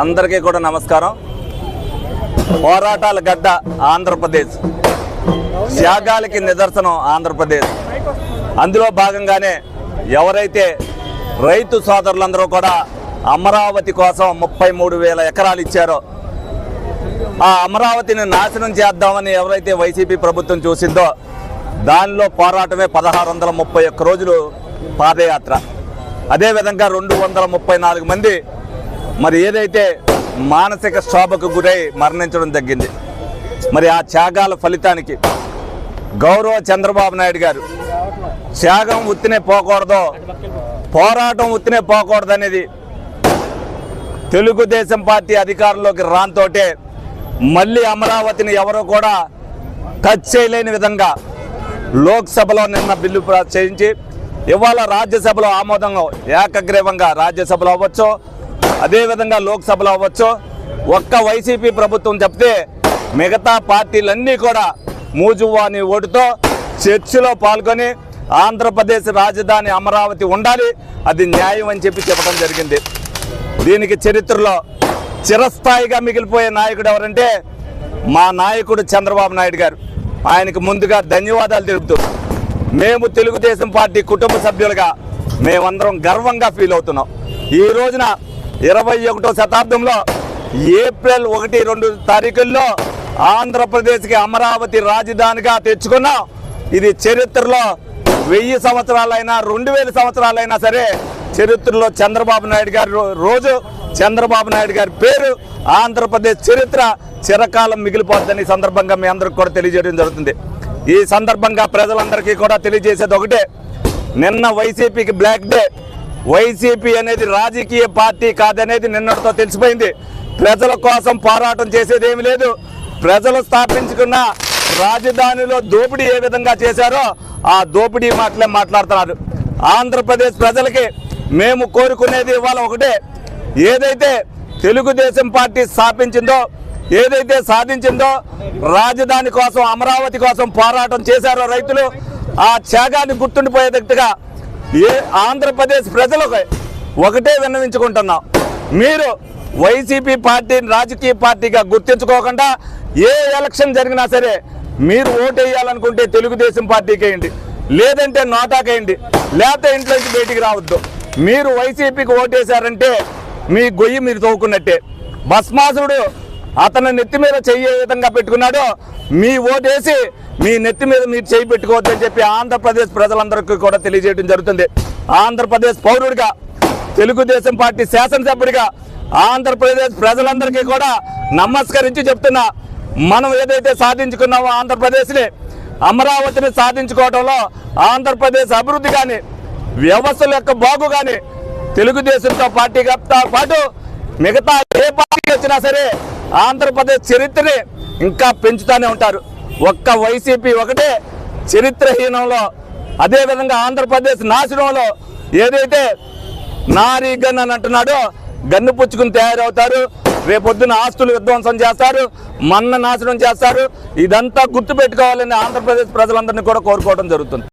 అందరికీ కూడా నమస్కారం. పోరాటాల గడ్డ ఆంధ్రప్రదేశ్, త్యాగాలకి నిదర్శనం ఆంధ్రప్రదేశ్. అందులో భాగంగానే ఎవరైతే రైతు సోదరులందరూ కూడా అమరావతి కోసం 33,000 ఎకరాలు ఇచ్చారో, ఆ అమరావతిని నాశనం చేద్దామని ఎవరైతే వైసీపీ ప్రభుత్వం చూసిందో దానిలో పోరాటమే 1631 రోజులు పాదయాత్ర. అదేవిధంగా 234 మంది మరి ఏదైతే మానసిక క్షోభకు గురై మరణించడం జరిగింది. మరి ఆ త్యాగాల ఫలితానికి గౌరవ చంద్రబాబు నాయుడు గారు త్యాగం ఉత్తినే పోకూడదు, పోరాటం ఉత్తినే పోకూడదు అనేది తెలుగుదేశం పార్టీ అధికారంలోకి రాంతోటే మళ్ళీ అమరావతిని ఎవరో కూడా టచ్ చేయలేని విధంగా లోక్సభలో నిన్న బిల్లు చేయించి ఇవాళ రాజ్యసభలో ఆమోదం ఏకగ్రీవంగా రాజ్యసభలో అవ్వచ్చు, అదేవిధంగా లోక్సభలో అవ్వచ్చు. ఒక్క వైసీపీ ప్రభుత్వం చెప్తే మిగతా పార్టీలన్నీ కూడా మూజువాని ఓటుతో చర్చలో పాల్గొని ఆంధ్రప్రదేశ్ రాజధాని అమరావతి ఉండాలి, అది న్యాయం అని చెప్పడం జరిగింది. దీనికి చరిత్రలో చిరస్థాయిగా మిగిలిపోయే నాయకుడు ఎవరంటే మా నాయకుడు చంద్రబాబు నాయుడు గారు. ఆయనకు ముందుగా ధన్యవాదాలు తెలుపుతూ మేము తెలుగుదేశం పార్టీ కుటుంబ సభ్యులుగా మేమందరం గర్వంగా ఫీల్ అవుతున్నాం. ఈ రోజున 21వ శతాబ్దంలో ఏప్రిల్ 1, 2 తారీఖుల్లో ఆంధ్రప్రదేశ్కి అమరావతి రాజధానిగా తెచ్చుకున్నాం. ఇది చరిత్రలో 1000 సంవత్సరాలైనా 2000 సంవత్సరాలైనా సరే చరిత్రలో చంద్రబాబు నాయుడు గారి రోజు, చంద్రబాబు నాయుడు గారి పేరు, ఆంధ్రప్రదేశ్ చరిత్ర చిరకాలం మిగిలిపోతుందని సందర్భంగా మీ అందరికి కూడా తెలియజేయడం జరుగుతుంది. ఈ సందర్భంగా ప్రజలందరికీ కూడా తెలియజేసేది ఒకటే, నిన్న వైసీపీకి బ్లాక్ డే. వైసీపీ అనేది రాజకీయ పార్టీ కాదనేది నిన్నటితో తెలిసిపోయింది. ప్రజల కోసం పోరాటం చేసేది ఏమి లేదు. ప్రజలు స్థాపించుకున్న రాజధానిలో దోపిడీ ఏ విధంగా చేశారో ఆ దోపిడీ మాటలే మాట్లాడుతున్నారు. ఆంధ్రప్రదేశ్ ప్రజలకి మేము కోరుకునేది ఇవాళ ఒకటే, ఏదైతే తెలుగుదేశం పార్టీ స్థాపించిందో, ఏదైతే సాధించిందో, రాజధాని కోసం అమరావతి కోసం పోరాటం చేశారో రైతులు, ఆ త్యాగాన్ని గుర్తుండిపోయేటట్టుగా ఆంధ్రప్రదేశ్ ప్రజలకు ఒకటే విన్నవించుకుంటున్నాం. మీరు వైసీపీ పార్టీని రాజకీయ పార్టీగా గుర్తించుకోకుండా ఏ ఎలక్షన్ జరిగినా సరే మీరు ఓటు వేయాలనుకుంటే తెలుగుదేశం పార్టీకి వేయండి, లేదంటే నోటాకేయండి, లేకపోతే ఇంట్లో నుంచి బయటికి రావద్దు. మీరు వైసీపీకి ఓటేశారంటే మీ గొయ్యి మీరు తవ్వుకున్నట్టే. భస్మాసుడు అతను నెత్తి మీద చెయ్యే విధంగా పెట్టుకున్నాడో మీ ఓటేసి మీ నెత్తి మీద మీరు చేయి పెట్టుకోవద్దని చెప్పి ఆంధ్రప్రదేశ్ ప్రజలందరికీ కూడా తెలియజేయడం జరుగుతుంది. ఆంధ్రప్రదేశ్ పౌరుడిగా, తెలుగుదేశం పార్టీ శాసనసభ్యుడిగా ఆంధ్రప్రదేశ్ ప్రజలందరికీ కూడా నమస్కరించి చెప్తున్నా, మనం ఏదైతే సాధించుకున్నామో ఆంధ్రప్రదేశ్ని, అమరావతిని సాధించుకోవడంలో ఆంధ్రప్రదేశ్ అభివృద్ధి కానీ, వ్యవస్థల యొక్క బాగు కానీ తెలుగుదేశంతో పార్టీతో పాటు మిగతా ఏ పార్టీ వచ్చినా సరే ఆంధ్రప్రదేశ్ చరిత్రని ఇంకా పెంచుతూనే ఉంటారు. ఒక్క వైసీపీ ఒకటే చరిత్రహీనంలో, అదేవిధంగా ఆంధ్రప్రదేశ్ నాశనంలో ఏదైతే నారీ గన్ అని అంటున్నాడో గన్ను పుచ్చుకుని తయారవుతారు. రేపొద్దున ఆస్తులు విధ్వంసం చేస్తారు, మన్న నాశనం చేస్తారు. ఇదంతా గుర్తుపెట్టుకోవాలని ఆంధ్రప్రదేశ్ ప్రజలందరినీ కూడా కోరుకోవడం జరుగుతుంది.